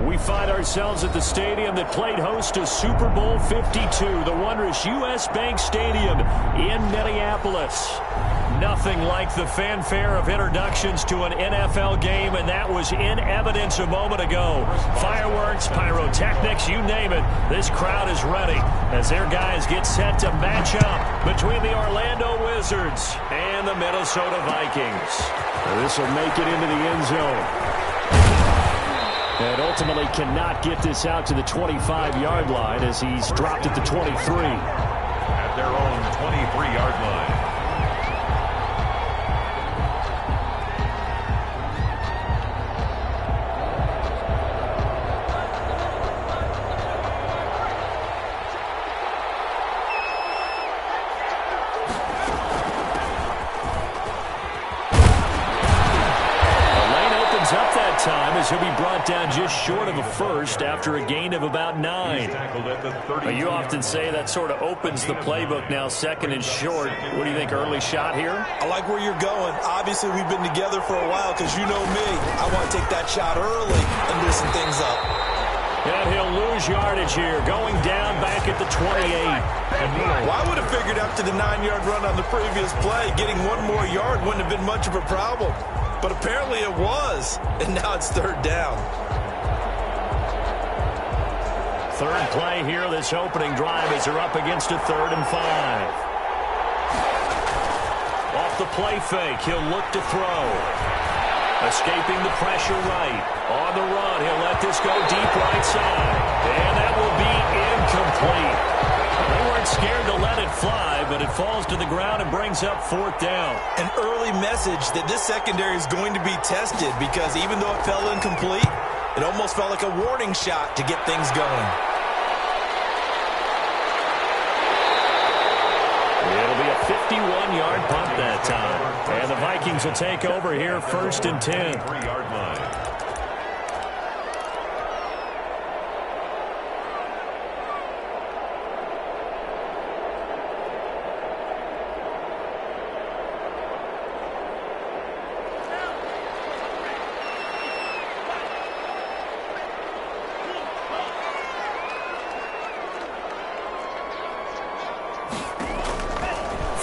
We find ourselves at the stadium that played host to Super Bowl 52, the wondrous U.S. Bank Stadium in Minneapolis. Nothing like the fanfare of introductions to an NFL game, and that was in evidence a moment ago. Fireworks, pyrotechnics, you name it. This crowd is ready as their guys get set to match up between the Orlando Wizards and the Minnesota Vikings. This will make it into the end zone. And ultimately cannot get this out to the 25-yard line as he's dropped at the 23. At their own 23-yard line. Time as he'll be brought down just short of a first after a gain of about 9. You often say that sort of opens the playbook now, second and short. What do you think, early shot here? I like where you're going. Obviously, we've been together for a while because you know me. I want to take that shot early and loosen things up. And he'll lose yardage here, going down back at the 28. Well, I would have figured after the 9-yard run on the previous play, getting one more yard wouldn't have been much of a problem. But apparently it was, and now it's third down. Third play here, this opening drive as they're up against a 3rd and 5. Off the play fake, he'll look to throw. Escaping the pressure right. On the run, he'll let this go deep right side. And that will be incomplete. They weren't scared to let it fly, but it falls to the ground and brings up 4th down. An early message that this secondary is going to be tested because even though it fell incomplete, it almost felt like a warning shot to get things going. It'll be a 51-yard punt that time. And the Vikings will take over here, 1st and 10. 3-yard line.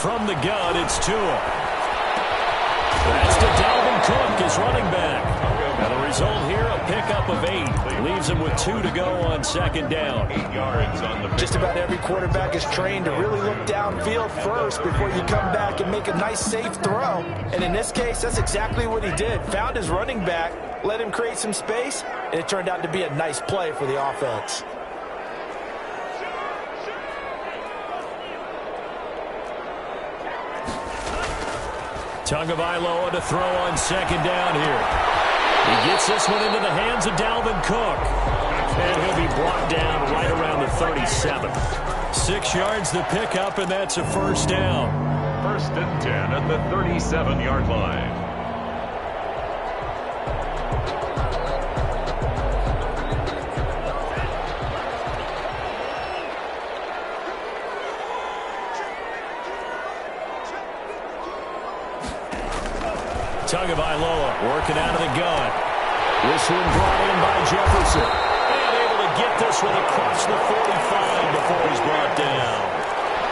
From the gun, it's Tua. That's to Dalvin Cook, his running back. And the result here, a pickup of 8. Leaves him with 2 to go on 2nd down. 8 yards on the pickup. Just about every quarterback is trained to really look downfield first before you come back and make a nice, safe throw. And in this case, that's exactly what he did. Found his running back, let him create some space, and it turned out to be a nice play for the offense. Tagovailoa to throw on 2nd down here. He gets this one into the hands of Dalvin Cook. And he'll be brought down right around the 37. 6 yards the pickup, and that's a 1st down. 1st and 10 at the 37-yard line. Tagovailoa working out of the gun. This one brought in by Jefferson. And able to get this one across the 45 before he's brought down.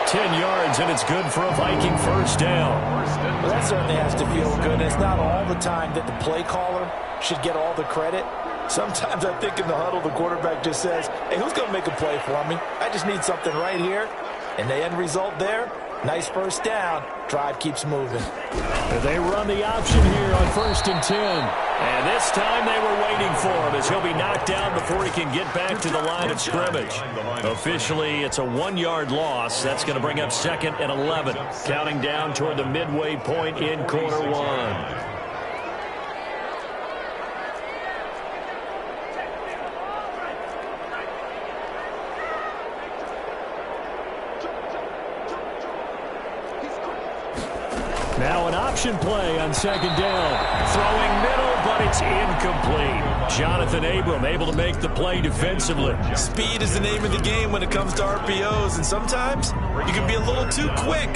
10 yards, and it's good for a Viking 1st down. Well, that certainly has to feel good. It's not all the time that the play caller should get all the credit. Sometimes I think in the huddle, the quarterback just says, hey, who's going to make a play for me? I just need something right here. And the end result there, nice 1st down. Drive keeps moving. They run the option here on 1st and 10. And this time they were waiting for him as he'll be knocked down before he can get back to the line of scrimmage. Officially, it's a 1-yard loss. That's going to bring up 2nd and 11. Counting down toward the midway point in quarter 1. Now an option play on 2nd down. Throwing middle, but it's incomplete. Jonathan Abram able to make the play defensively. Speed is the name of the game when it comes to RPOs, and sometimes you can be a little too quick,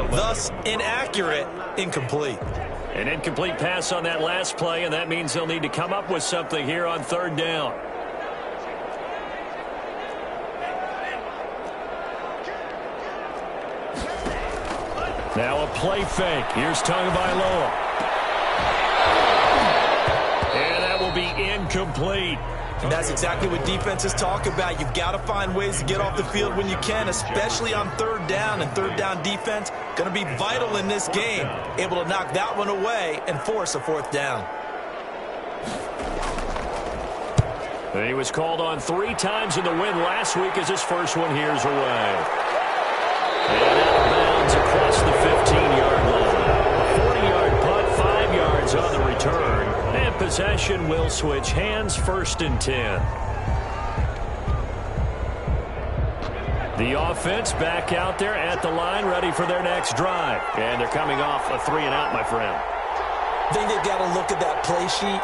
thus inaccurate, incomplete. An incomplete pass on that last play, and that means they'll need to come up with something here on 3rd down. Now a play fake. Here's Tagovailoa. And that will be incomplete. And that's exactly what defenses talk about. You've got to find ways to get off the field when you can, especially on third down. And third down defense going to be vital in this game. Able to knock that one away and force a fourth down. He was called on 3 times in the win last week as his first one here's away. And out of bounds across the 15-yard line. A 40-yard punt, 5 yards on the return. And possession will switch hands, 1st and 10. The offense back out there at the line, ready for their next drive. And they're coming off a 3-and-out, my friend. I think they've got to look at that play sheet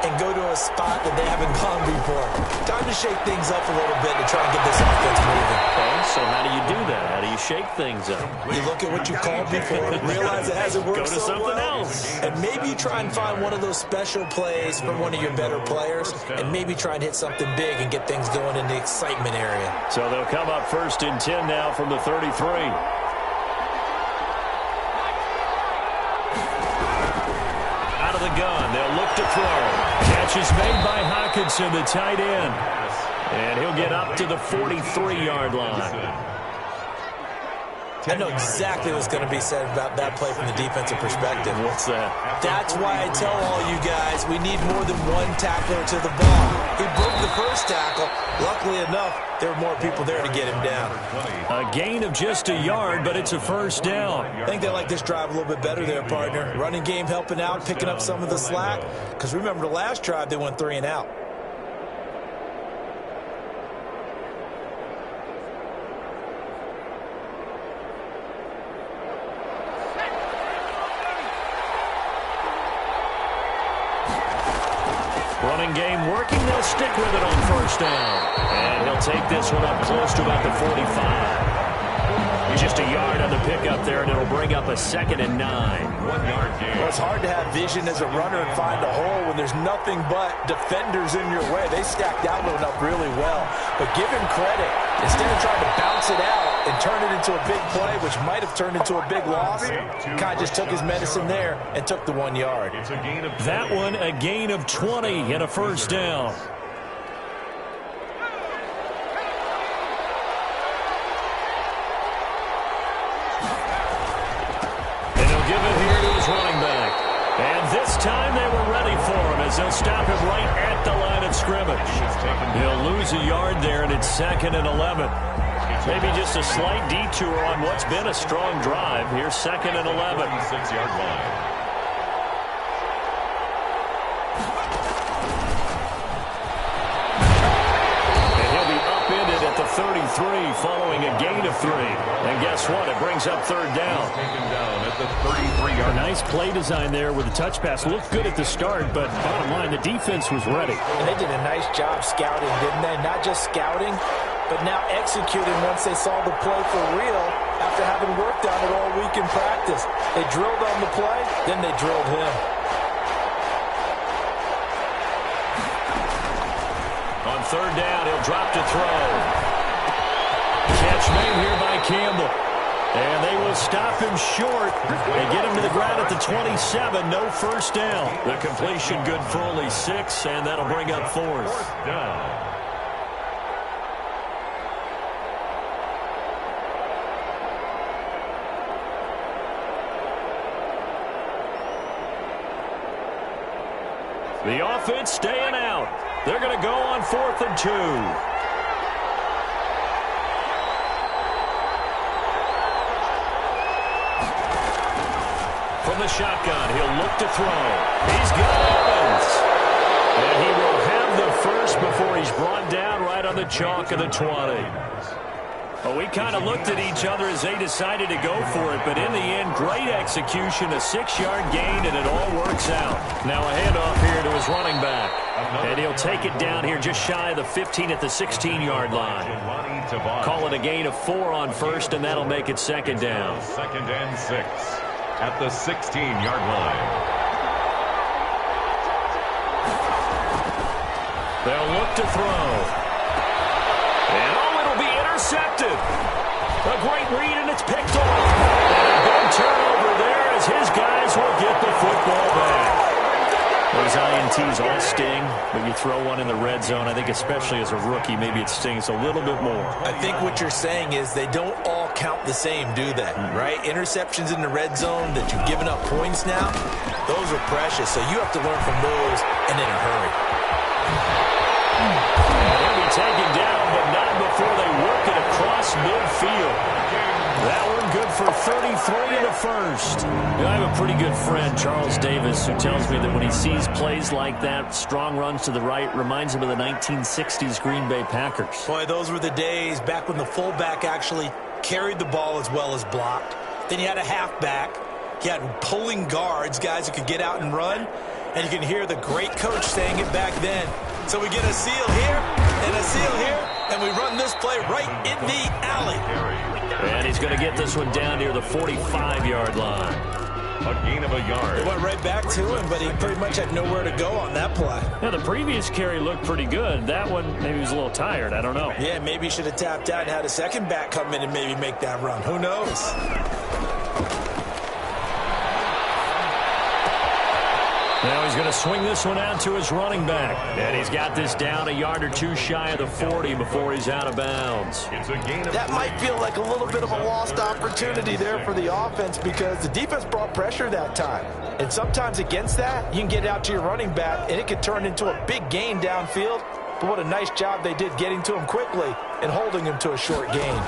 and go to a spot that they haven't gone before. Time to shake things up a little bit to try and get this offense moving. Okay, so how do you do that? How do you shake things up? You look at what you called before, realize it hasn't worked Go to so something well, else. and maybe you try and find one of those special plays from one of your better players, and maybe try and hit something big and get things going in the excitement area. So they'll come up 1st and 10 now from the 33. Out of the gun, they'll look to throw. Catch is made by Hockenson, the tight end. And he'll get up to the 43-yard line. I know exactly what's going to be said about that play from the defensive perspective. What's that? That's why I tell all you guys we need more than one tackler to the ball. He broke the first tackle. Luckily enough, there were more people there to get him down. A gain of just a yard, but it's a 1st down. I think they like this drive a little bit better there, partner. Running game helping out, picking up some of the slack. Because remember the last drive, they went 3-and-out. Running game working. They'll stick with it on 1st down. And he'll take this one up close to about the 45. Just a yard on the pickup there, and it'll bring up a 2nd and 9. 1-yard gain. Well, it's hard to have vision as a runner and find a hole when there's nothing but defenders in your way. They stacked that one up really well. But give him credit. Instead of trying to bounce it out and turn it into a big play, which might have turned into a big loss, kind of just took his medicine there and took the 1 yard. It's a gain of That one, a gain of 20 and a 1st down. And he'll give it here to his running back. And this time they were ready for him as they'll stop him right at the line of scrimmage. He'll lose a yard there, and it's 2nd and 11. Maybe just a slight detour on what's been a strong drive. Here's 2nd and 11. 6-yard line. And he'll be upended at the 33 following a gain of 3. And guess what? It brings up 3rd down. Taken down at the 33-yard A nice play design there with the touch pass. Looked good at the start, but bottom line, the defense was ready. And they did a nice job scouting, didn't they? Not just scouting, but now executing once they saw the play for real after having worked on it all week in practice. They drilled on the play, then they drilled him. On 3rd down, he'll drop to throw. Catch made here by Campbell. And they will stop him short and get him to the ground at the 27. No 1st down. The completion good for only 6, and that'll bring up 4th. down. The offense staying out. They're going to go on 4th and 2. From the shotgun, he'll look to throw. He's got Evans. And he will have the first before he's brought down right on the chalk of the 20. Well, we kind of looked at each other as they decided to go for it, but in the end, great execution, a 6-yard gain, and it all works out. Now a handoff here to his running back. And he'll take it down here just shy of the 15 at the 16-yard line. Call it a gain of 4 on 1st, and that'll make it 2nd down. 2nd and 6 at the 16-yard line. They'll look to throw. And it'll be intercepted. A great read, and it's picked off. And a big turn his guys will get the football back. Those INTs all sting, but you throw one in the red zone, I think especially as a rookie, maybe it stings a little bit more. I think what you're saying is they don't all count the same, do they? Right? Interceptions in the red zone that you've given up points now, those are precious. So you have to learn from those and in a hurry. They'll be taken down, but not before they work it across midfield. That one good for 33 in the first. I have a pretty good friend, Charles Davis, who tells me that when he sees plays like that, strong runs to the right, reminds him of the 1960s Green Bay Packers. Boy, those were the days back when the fullback actually carried the ball as well as blocked. Then you had a halfback. You had pulling guards, guys who could get out and run. And you can hear the great coach saying it back then. So we get a seal here and a seal here, and we run this play right in the alley. And he's going to get this one down near the 45-yard line. A gain of a yard. It went right back to him, but he pretty much had nowhere to go on that play. Now, the previous carry looked pretty good. That one, maybe he was a little tired. I don't know. Yeah, maybe he should have tapped out and had a second back come in and maybe make that run. Who knows? Now he's going to swing this one out to his running back. And he's got this down a yard or two shy of the 40 before he's out of bounds. It's a gain of That might feel like a little bit of a lost opportunity there for the offense because the defense brought pressure that time. And sometimes against that, you can get out to your running back, and it could turn into a big gain downfield. But what a nice job they did getting to him quickly and holding him to a short gain.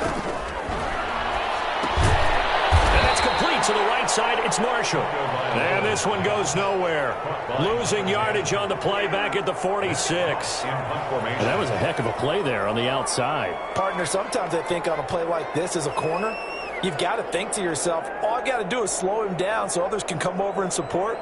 Complete to the right side, it's Marshall. And this one goes nowhere. Losing yardage on the play back at the 46. And that was a heck of a play there on the outside. Partner, sometimes I think on a play like this as a corner, you've got to think to yourself, all I got to do is slow him down so others can come over and support.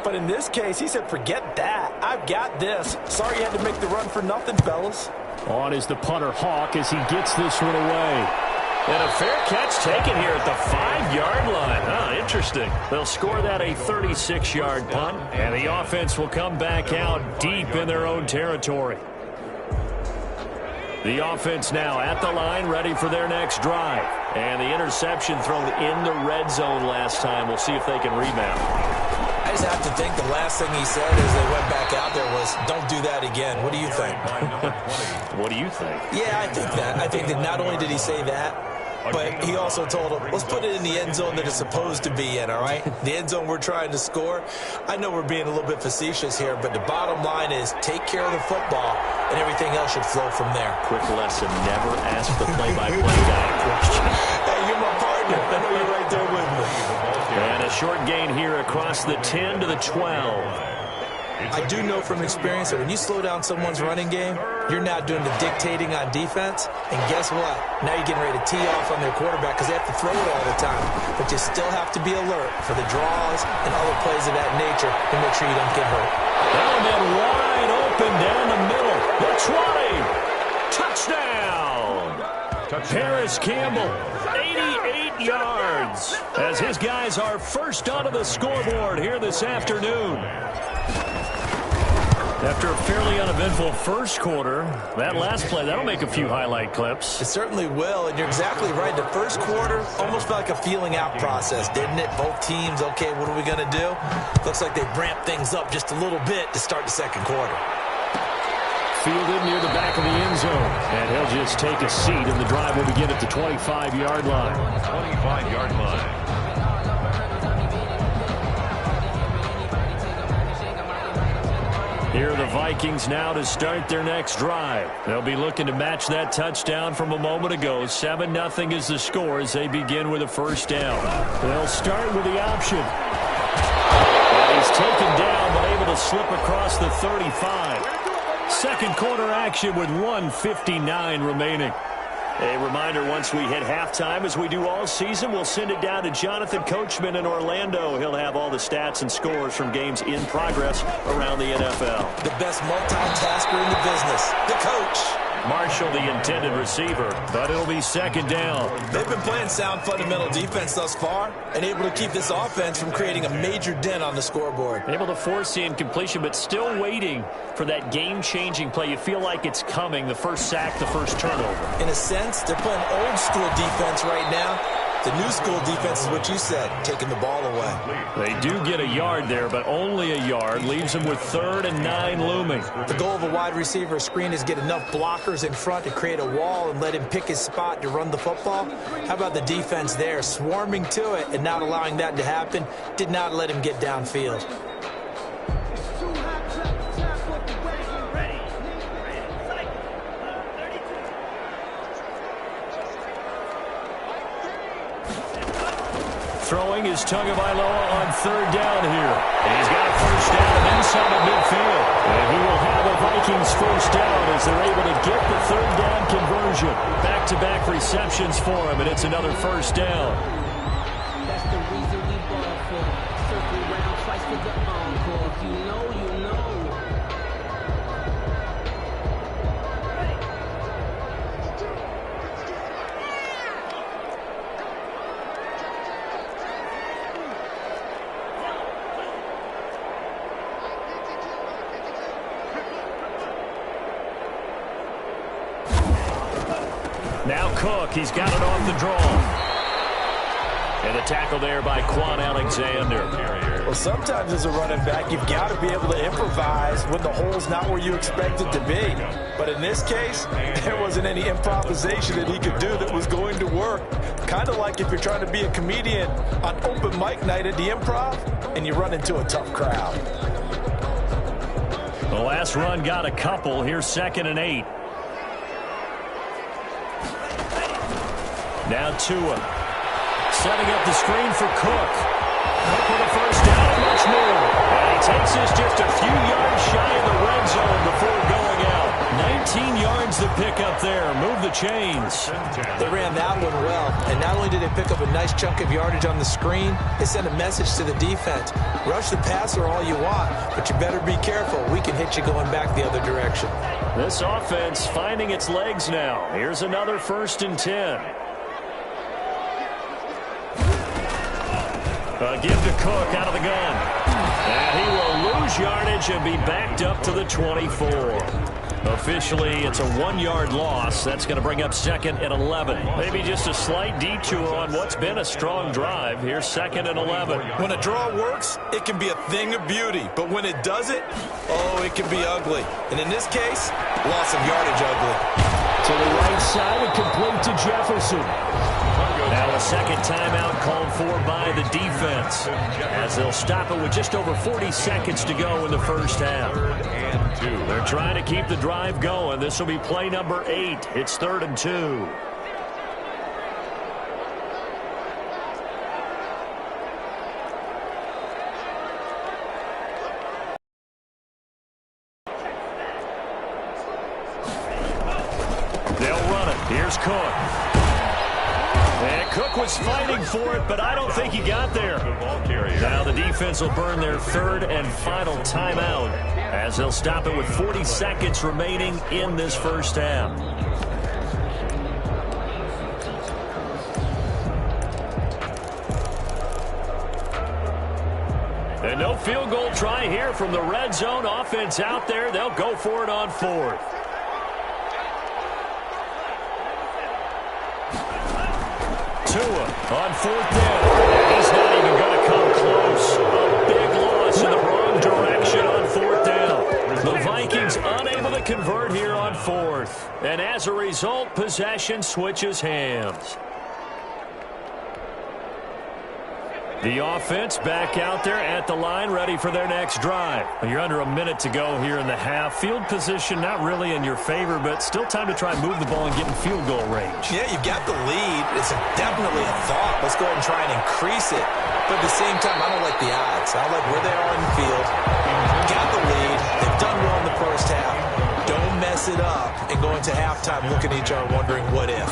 But in this case, he said, forget that. I've got this. Sorry you had to make the run for nothing, fellas. On is the punter Hawk as he gets this one away. And a fair catch taken here at the 5-yard line. Interesting. They'll score that a 36-yard punt, and the offense will come back out deep in their own territory. The offense now at the line, ready for their next drive. And the interception thrown in the red zone last time. We'll see if they can rebound. I just have to think the last thing he said as they went back out there was, don't do that again. What do you think? What do you think? Yeah, I think that. I think that not only did he say that, but he also told him, let's put it in the end zone that it's supposed to be in, all right? The end zone we're trying to score. I know we're being a little bit facetious here, but the bottom line is take care of the football, and everything else should flow from there. Quick lesson, never ask the play-by-play guy a question. Hey, you're my partner. I know you're right there with me. And a short gain here across the 10 to the 12. I do know from experience that when you slow down someone's running game, you're now doing the dictating on defense. And guess what? Now you're getting ready to tee off on their quarterback because they have to throw it all the time. But you still have to be alert for the draws and other plays of that nature to make sure you don't get hurt. Element wide open down the middle. The 20. Touchdown. Paris Campbell, 88 yards. As his guys are first onto the scoreboard here this afternoon. After a fairly uneventful first quarter, that last play, that'll make a few highlight clips. It certainly will, and you're exactly right. The first quarter almost felt like a feeling out process, didn't it? Both teams, okay, what are we going to do? Looks like they've ramped things up just a little bit to start the second quarter. Fielded near the back of the end zone, and he'll just take a seat, and the drive will begin at the 25-yard line. 25-yard line. Here are the Vikings now to start their next drive. They'll be looking to match that touchdown from a moment ago. 7-0 is the score as they begin with a first down. They'll start with the option. And he's taken down but able to slip across the 35. Second quarter action with 1:59 remaining. A reminder, once we hit halftime, as we do all season, we'll send it down to Jonathan Coachman in Orlando. He'll have all the stats and scores from games in progress around the NFL. The best multitasker in the business, the coach. Marshall, the intended receiver, but it'll be second down. They've been playing sound fundamental defense thus far and able to keep this offense from creating a major dent on the scoreboard. Able to force the incompletion, but still waiting for that game-changing play. You feel like it's coming, the first sack, the first turnover. In a sense, they're playing old-school defense right now, The new school defense is what you said, taking the ball away. They do get a yard there, but only a yard. Leaves them with 3rd and 9 looming. The goal of a wide receiver screen is get enough blockers in front to create a wall and let him pick his spot to run the football. How about the defense there, swarming to it and not allowing that to happen? Did not let him get downfield. Throwing is Tagovailoa on 3rd down here. And he's got a 1st down inside of midfield. And he will have a Vikings 1st down as they're able to get the 3rd down conversion. Back-to-back receptions for him, and it's another 1st down. That's the reason we ball for. Circle round twice for the encore. If you know, you know. Now Cook, he's got it off the draw. And the tackle there by Quan Alexander. Well, sometimes as a running back, you've got to be able to improvise when the hole's not where you expect it to be. But in this case, there wasn't any improvisation that he could do that was going to work. Kind of like if you're trying to be a comedian on open mic night at the Improv and you run into a tough crowd. The last run got a couple. Here's 2nd and 8. Now Tua, setting up the screen for Cook. Cook with a 1st down and much more. And he takes this just a few yards shy of the red zone before going out. 19 yards to pick up there. Move the chains. They ran that one well, and not only did they pick up a nice chunk of yardage on the screen, they sent a message to the defense. Rush the passer all you want, but you better be careful. We can hit you going back the other direction. This offense finding its legs now. Here's another 1st and 10. Give to Cook out of the gun. And he will lose yardage and be backed up to the 24. Officially, it's a 1-yard loss. That's going to bring up 2nd and 11. Maybe just a slight detour on what's been a strong drive. Here's 2nd and 11. When a draw works, it can be a thing of beauty. But when it doesn't, oh, it can be ugly. And in this case, loss of yardage ugly. To the right side and complete to Jefferson. Now a 2nd timeout called for by the defense as they'll stop it with just over 40 seconds to go in the 1st half. They're trying to keep the drive going. This will be play number 8. It's 3rd and 2. They'll run it. Here's Cook. And Cook was fighting for it, but I don't think he got there. Now the defense will burn their 3rd and final timeout as they'll stop it with 40 seconds remaining in this 1st half. And no field goal try here from the red zone. Offense out there. They'll go for it on 4th. Tua on 4th down. He's not even going to come close. A big loss in the wrong direction on 4th down. The Vikings unable to convert here on 4th. And as a result, possession switches hands. The offense back out there at the line, ready for their next drive. You're under a minute to go here in the half. Field position not really in your favor, but still time to try and move the ball and get in field goal range. Yeah, you've got the lead. It's definitely a thought. Let's go ahead and try and increase it. But at the same time, I don't like the odds. I like where they are in the field. Got the lead. They've done well in the 1st half. Don't mess it up and go into halftime looking at each other wondering what if.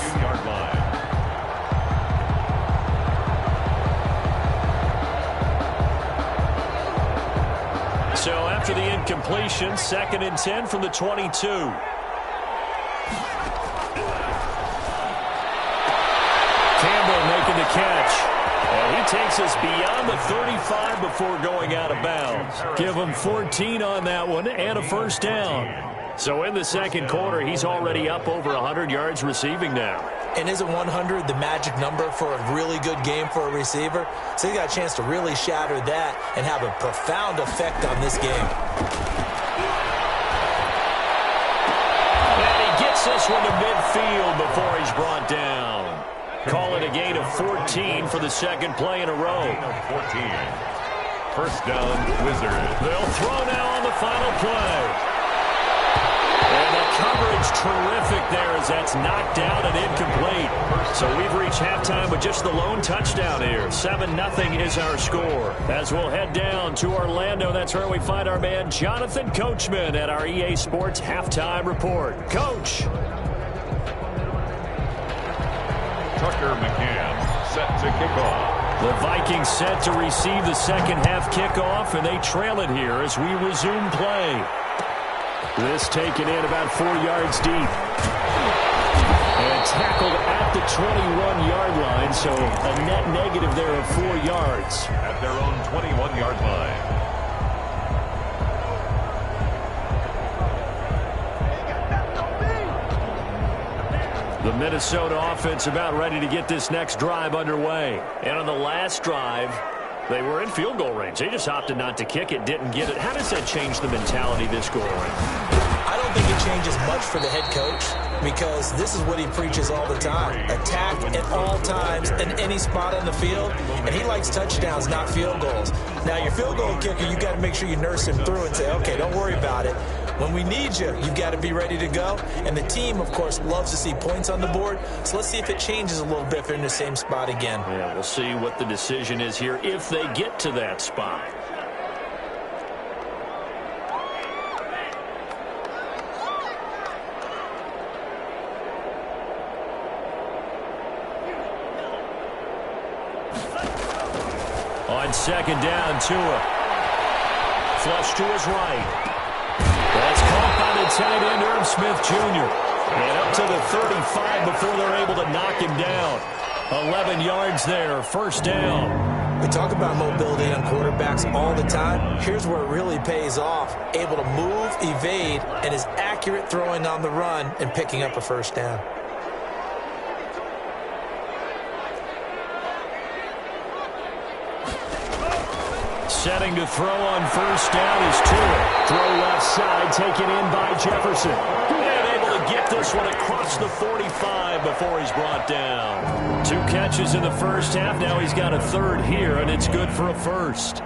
So after the incompletion, 2nd and 10 from the 22. Campbell making the catch. And he takes us beyond the 35 before going out of bounds. Give him 14 on that one and a 1st down. So in the second quarter, he's already up over 100 yards receiving now. And isn't 100 the magic number for a really good game for a receiver? So he got a chance to really shatter that and have a profound effect on this game. And he gets this one to midfield before he's brought down. Call it a gain of 14 for the second play in a row. Gain of 14. First down, Wizards. They'll throw now on the final play. And the coverage terrific there as that's knocked down and incomplete. So we've reached halftime with just the lone touchdown here. 7-0 is our score. As we'll head down to Orlando, that's where we find our man Jonathan Coachman at our EA Sports Halftime Report. Coach. Tucker McCann set to kick off. The Vikings set to receive the second half kickoff, and they trail it here as we resume play. This taken in about 4 yards deep. And tackled at the 21-yard line, so a net negative there of 4 yards. At their own 21-yard line. The Minnesota offense about ready to get this next drive underway. And on the last drive, they were in field goal range. They just opted not to kick it, didn't get it. How does that change the mentality this go around? I don't think it changes much for the head coach because this is what he preaches all the time. Attack at all times in any spot on the field, and he likes touchdowns, not field goals. Now, your field goal kicker, you got to make sure you nurse him through and say, okay, don't worry about it. When we need you, you've got to be ready to go. And the team, of course, loves to see points on the board. So let's see if it changes a little bit if they're in the same spot again. Yeah, we'll see what the decision is here if they get to that spot. On second down, Tua. Flush to his right. That's caught by the tight end, Irv Smith Jr. And up to the 35 before they're able to knock him down. 11 yards there, first down. We talk about mobility on quarterbacks all the time. Here's where it really pays off. Able to move, evade, and is accurate throwing on the run and picking up a first down. Setting to throw on first down is Tua. Throw left side, taken in by Jefferson. And able to get this one across the 45 before he's brought down. 2 catches in the first half. Now he's got a third here, and it's good for a first.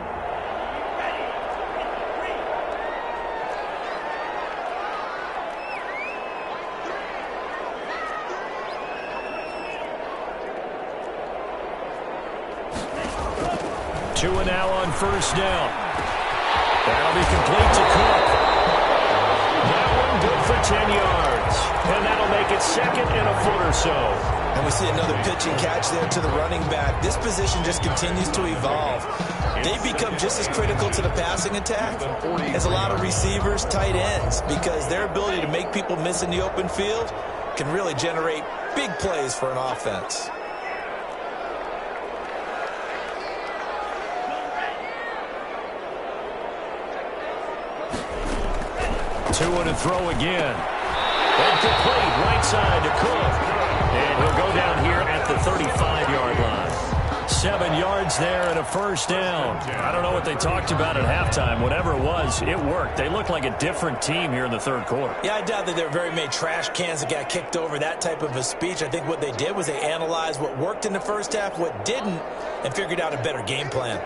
Tua now on first down. That'll be complete to Cook. That one good for 10 yards. And that'll make it second and a foot or so. And we see another pitch and catch there to the running back. This position just continues to evolve. They become just as critical to the passing attack as a lot of receivers, tight ends, because their ability to make people miss in the open field can really generate big plays for an offense. Tua to throw again. And complete right side to Cook. And he'll go down here at the 35-yard line. 7 yards there and a first down. I don't know what they talked about at halftime. Whatever it was, it worked. They looked like a different team here in the third quarter. Yeah, I doubt that there were very many trash cans that got kicked over, that type of a speech. I think what they did was they analyzed what worked in the first half, what didn't, and figured out a better game plan.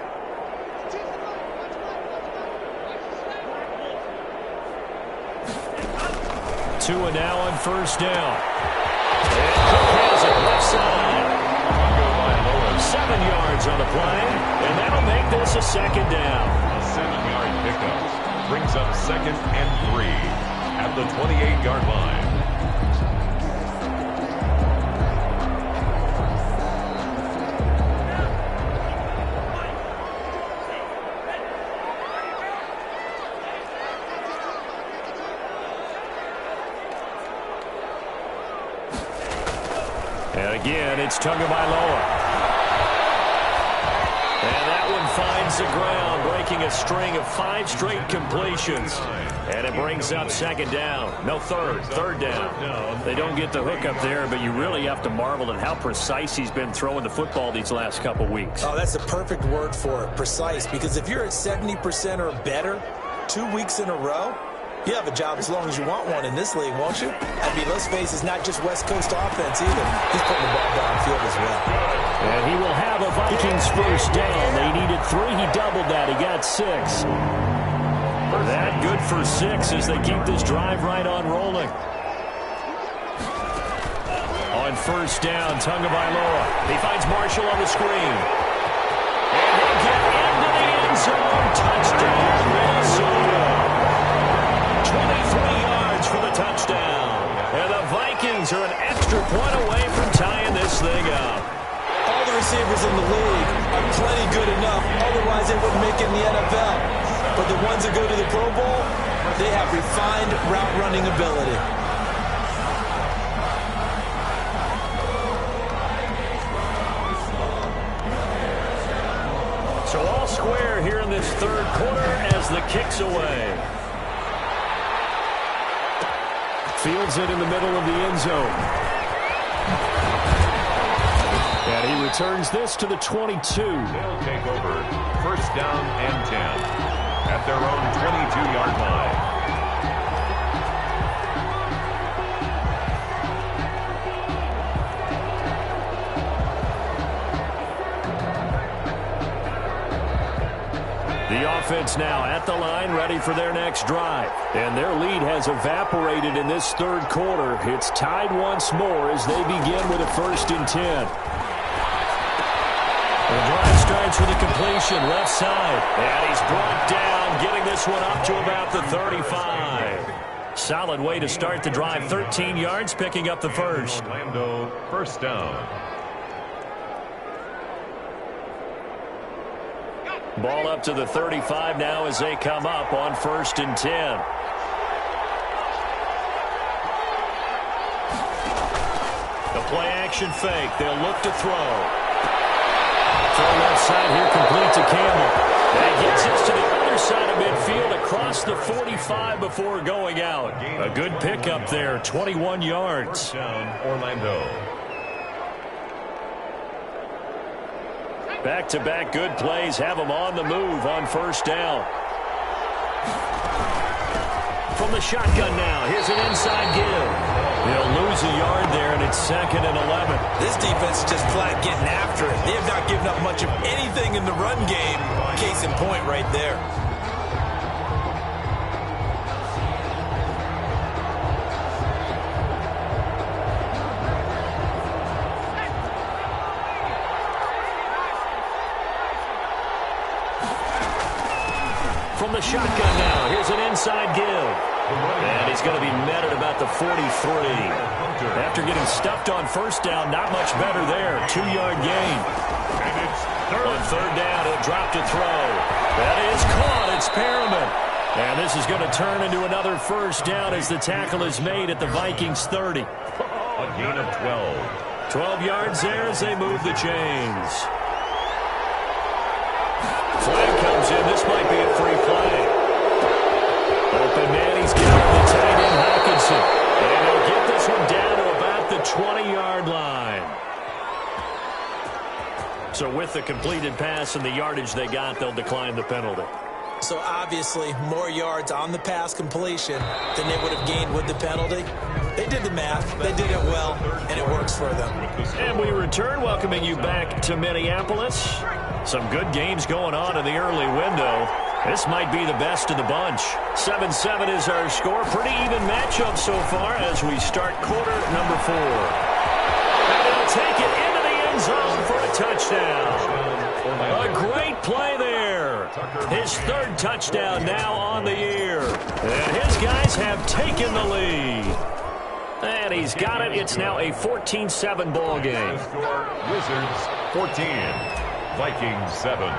Tua now on first down. And Cook has it left side. 7 yards on the play, and that'll make this a second down. A 7-yard pickup brings up second and 3 at the 28-yard line. And again, it's Tagovailoa. And that one finds finds the ground, breaking a string of 5 straight completions. And it brings up second down. No, third down. They don't get the hook up there, but you really have to marvel at how precise he's been throwing the football these last couple weeks. Oh, that's the perfect word for it, precise, because if you're at 70% or better 2 weeks in a row, you have a job as long as you want one in this league, won't you? I mean, let's face it, it's not just West Coast offense either. He's putting the ball downfield as well. And he will have a Vikings first down. They needed 3. He doubled that. He got 6. That good for 6 as they keep this drive right on rolling. On first down, Tagovailoa. He finds Marshall on the screen. And he'll get into the end zone. Touchdown, Minnesota. 23 yards for the touchdown. And the Vikings are an extra point away from tying this thing up. All the receivers in the league are plenty good enough. Otherwise, they wouldn't make it in the NFL. But the ones that go to the Pro Bowl, they have refined route running ability. So all square here in this third quarter as the kick's away. Fields it in the middle of the end zone. And he returns this to the 22. They'll take over. First down and 10 at their own 22-yard line. The offense now at the line, ready for their next drive. And their lead has evaporated in this third quarter. It's tied once more as they begin with a 1st and 10. The drive starts with a completion, left side. And he's brought down, getting this one up to about the 35. Solid way to start the drive. 13 yards, picking up the first. Orlando, first down. Ball up to the 35 now as they come up on 1st and 10. The play action fake. They'll look to throw. Throw left side here, complete to Campbell. And gets this to the other side of midfield across the 45 before going out. A good pickup there, 21 yards. First down, Orlando. Back-to-back good plays have them on the move on first down. From the shotgun now, here's an inside give. He'll lose a yard there, and it's 2nd and 11. This defense is just flat getting after it. They have not given up much of anything in the run game. Case in point right there. From the shotgun now, here's an inside give. And he's going to be met at about the 43. After getting stuffed on first down, not much better there. 2-yard gain. On third down, he'll drop to throw. That is caught. It's Perriman. And this is going to turn into another first down as the tackle is made at the Vikings 30. A gain of 12. 12 yards there as they move the chains. Flag comes in. This might be a free play. Open man, he's got the tight end, Hawkinson. And he'll get this one down to about the 20-yard line. So with the completed pass and the yardage they got, they'll decline the penalty. So obviously, more yards on the pass completion than they would have gained with the penalty. They did the math. They did it well, and it works for them. And we return, welcoming you back to Minneapolis. Some good games going on in the early window. This might be the best of the bunch. 7-7 is our score. Pretty even matchup so far as we start quarter number 4. And he'll take it into the end zone for a touchdown. A great play there. His 3rd touchdown now on the year. And his guys have taken the lead. And he's got it. It's now a 14-7 ball game. Wizards 14, Vikings 7.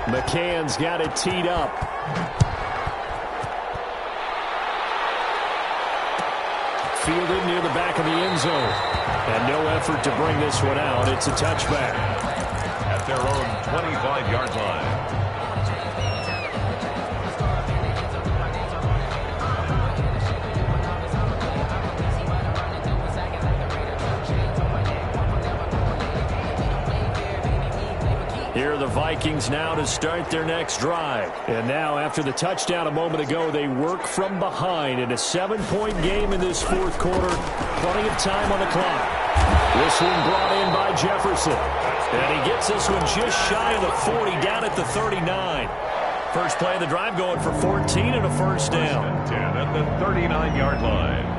McCann's got it teed up. Fielded near the back of the end zone. And no effort to bring this one out. It's a touchback. At their own 25-yard line. the Vikings now to start their next drive. And now, after the touchdown a moment ago, they work from behind in a 7-point game in this fourth quarter. Plenty of time on the clock. This one brought in by Jefferson. And he gets this one just shy of the 40, down at the 39. First play of the drive going for 14 and a first down. 10 at the 39-yard line.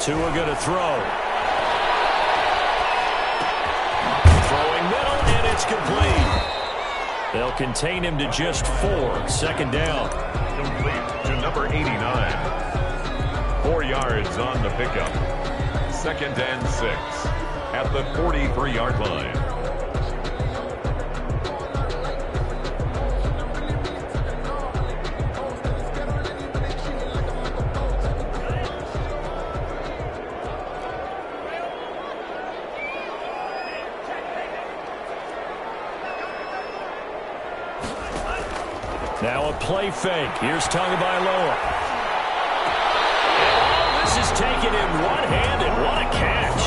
Tua going to throw. Throwing middle, and it's complete. They'll contain him to just 4. Second down. Complete to number 89. 4 yards on the pickup. 2nd and 6 at the 43-yard line. Now a play fake. Here's Tagovailoa. This is taken in one-handed. What a catch.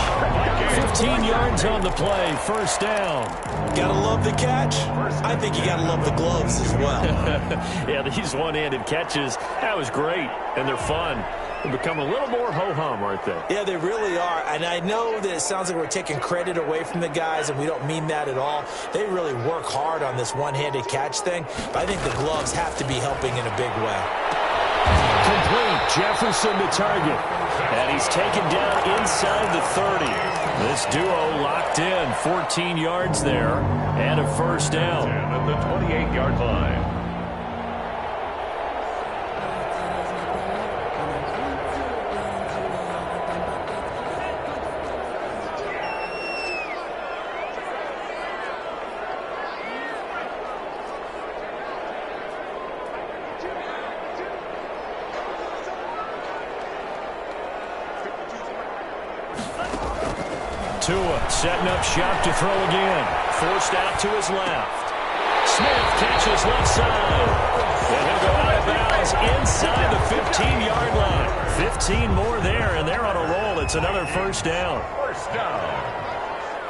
15 yards on the play. First down. Gotta love the catch. I think you gotta love the gloves as well. Yeah, these one-handed catches, that was great. And they're fun. They become a little more ho-hum, aren't they? Yeah, they really are. And I know that it sounds like we're taking credit away from the guys, and we don't mean that at all. They really work hard on this one-handed catch thing. But I think the gloves have to be helping in a big way. Complete. Jefferson to target. And he's taken down inside the 30. This duo locked in. 14 yards there and a first down. And at the 28-yard line. Tua setting up shop to throw again. Forced out to his left. Smith catches left side. And he'll go out of bounds inside the 15-yard line. 15 more there, and they're on a roll. It's another first down. First down.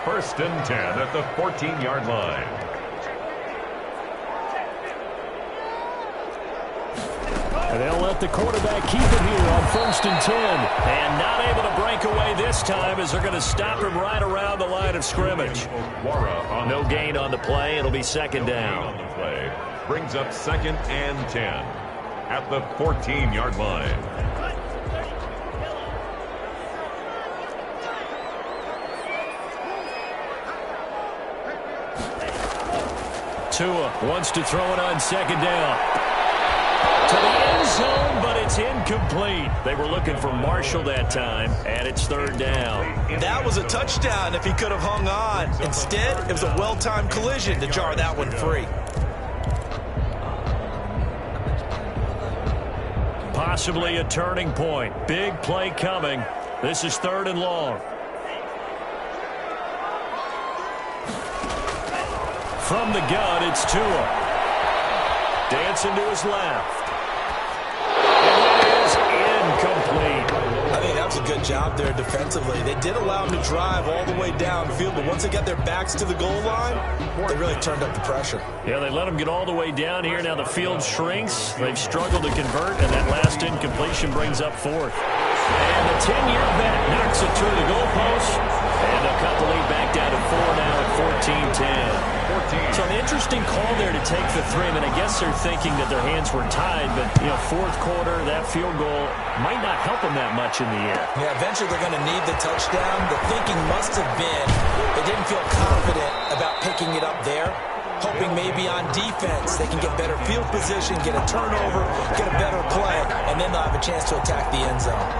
1st and 10 at the 14-yard line. And they'll let the quarterback keep it here on 1st and 10. And not able to break away this time as they're going to stop him right around the line of scrimmage. No gain on the play. It'll be second down. On the play. Brings up 2nd and 10 at the 14-yard line. Tua wants to throw it on second down. To the end zone, but it's incomplete. They were looking for Marshall that time, and it's 3rd down. That was a touchdown if he could have hung on. Instead, it was a well-timed collision to jar that one free. Possibly a turning point. Big play coming. This is 3rd and long. From the gun, it's Tua. Dancing to his left. And it is incomplete. I think that was a good job there defensively. They did allow him to drive all the way downfield, but once they got their backs to the goal line, they really turned up the pressure. Yeah, they let him get all the way down here. Now the field shrinks. They've struggled to convert, and that last incompletion brings up 4th. And the 10-year vet knocks it through the goalpost. And they'll cut the lead back down to 4 now at 14-10. So an interesting call there to take the 3. I mean, I guess they're thinking that their hands were tied, but, you know, 4th quarter, that field goal might not help them that much in the end. Yeah, eventually they're going to need the touchdown. The thinking must have been they didn't feel confident about picking it up there, hoping maybe on defense they can get better field position, get a turnover, get a better play, and then they'll have a chance to attack the end zone.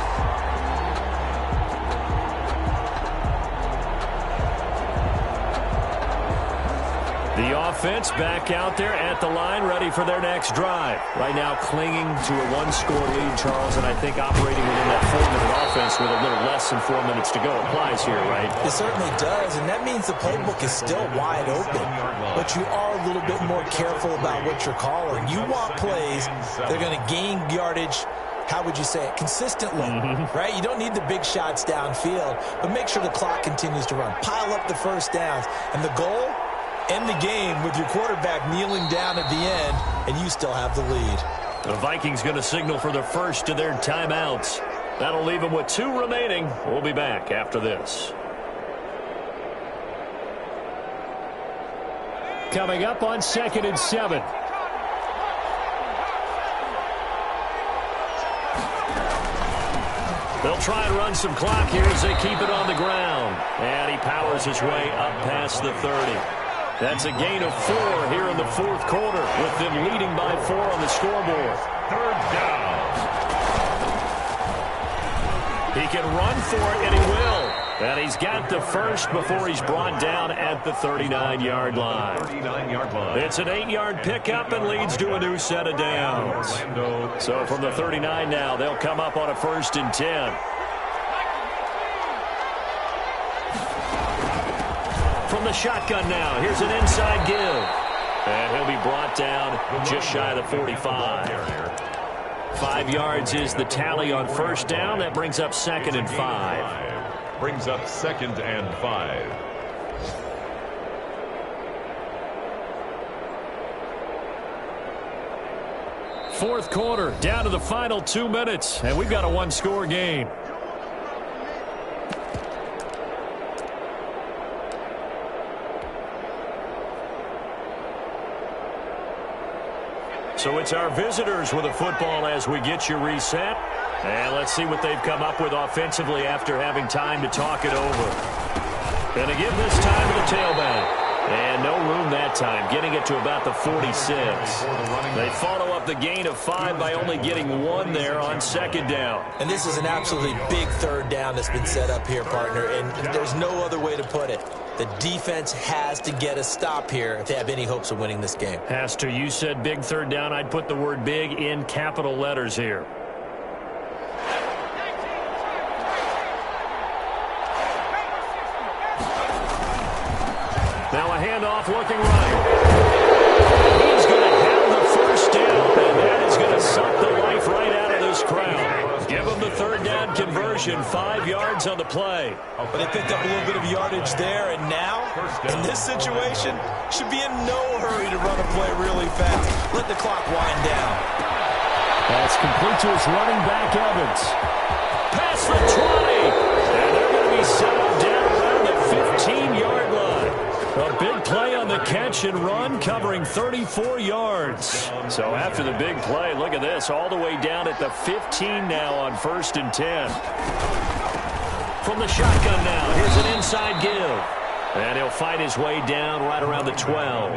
The offense back out there at the line, ready for their next drive. Right now clinging to a one-score lead, Charles, and I think operating within that 4-minute offense with a little less than 4 minutes to go applies here, right? It certainly does, and that means the playbook is still wide open. But you are a little bit more careful about what you're calling. You want plays that are going to gain yardage, how would you say it, consistently, right? You don't need the big shots downfield, but make sure the clock continues to run. Pile up the first downs, and the goal, end the game with your quarterback kneeling down at the end, and you still have the lead. The Vikings going to signal for the first of their timeouts. That'll leave them with 2 remaining. We'll be back after this. Coming up on 2nd and 7. They'll try and run some clock here as they keep it on the ground. And he powers his way up past the 30. That's a gain of 4 here in the 4th quarter, with them leading by 4 on the scoreboard. 3rd down. He can run for it, and he will. And he's got the first before he's brought down at the 39-yard line. 39-yard line. It's an 8-yard pickup and leads to a new set of downs. So from the 39 now, they'll come up on a 1st and 10. From the shotgun now, here's an inside give. And he'll be brought down just shy of the 45. 5 yards is the tally on 1st down. That brings up 2nd and 5. Brings up 2nd and 5. Fourth quarter, down to the final 2 minutes, and we've got a 1-score game. So it's our visitors with a football as we get you reset. And let's see what they've come up with offensively after having time to talk it over. Going to give this time to the tailback. And no room that time, getting it to about the 46. They follow up the gain of 5 by only getting 1 there on 2nd down. And this is an absolutely big 3rd down that's been set up here, partner, and there's no other way to put it. The defense has to get a stop here if they have any hopes of winning this game. Has to. You said big 3rd down. I'd put the word big in capital letters here. Now a handoff looking right. He's going to have the 1st down, and that is going to suck the life right out of this crowd. Give him the 3rd down conversion, 5 yards on the play. But they picked up a little bit of yardage there, and now, in this situation, should be in no hurry to run a play really fast. Let the clock wind down. That's complete to his running back, Evans. Past the 20, and they're going to be set up down around the 15-yard line. A big play on the catch and run, covering 34 yards. So after the big play, look at this, all the way down at the 15 now on 1st and 10. From the shotgun now, here's an inside give. And he'll fight his way down right around the 12.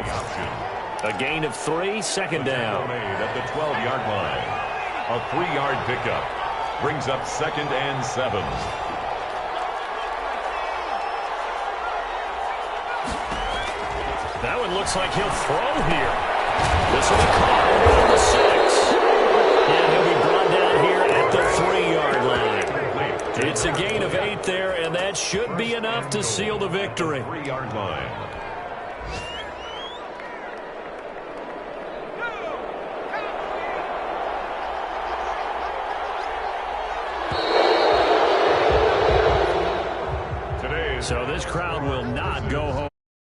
A gain of 3, 2nd down. At the 12-yard line. A 3-yard pickup. Brings up 2nd and 7. That one looks like he'll throw here. This will be caught around the 6. And he'll be brought down here at the 3-yard line. It's a gain of 8 there, and that should be enough to seal the victory. 3-yard line. So this crowd will not go home.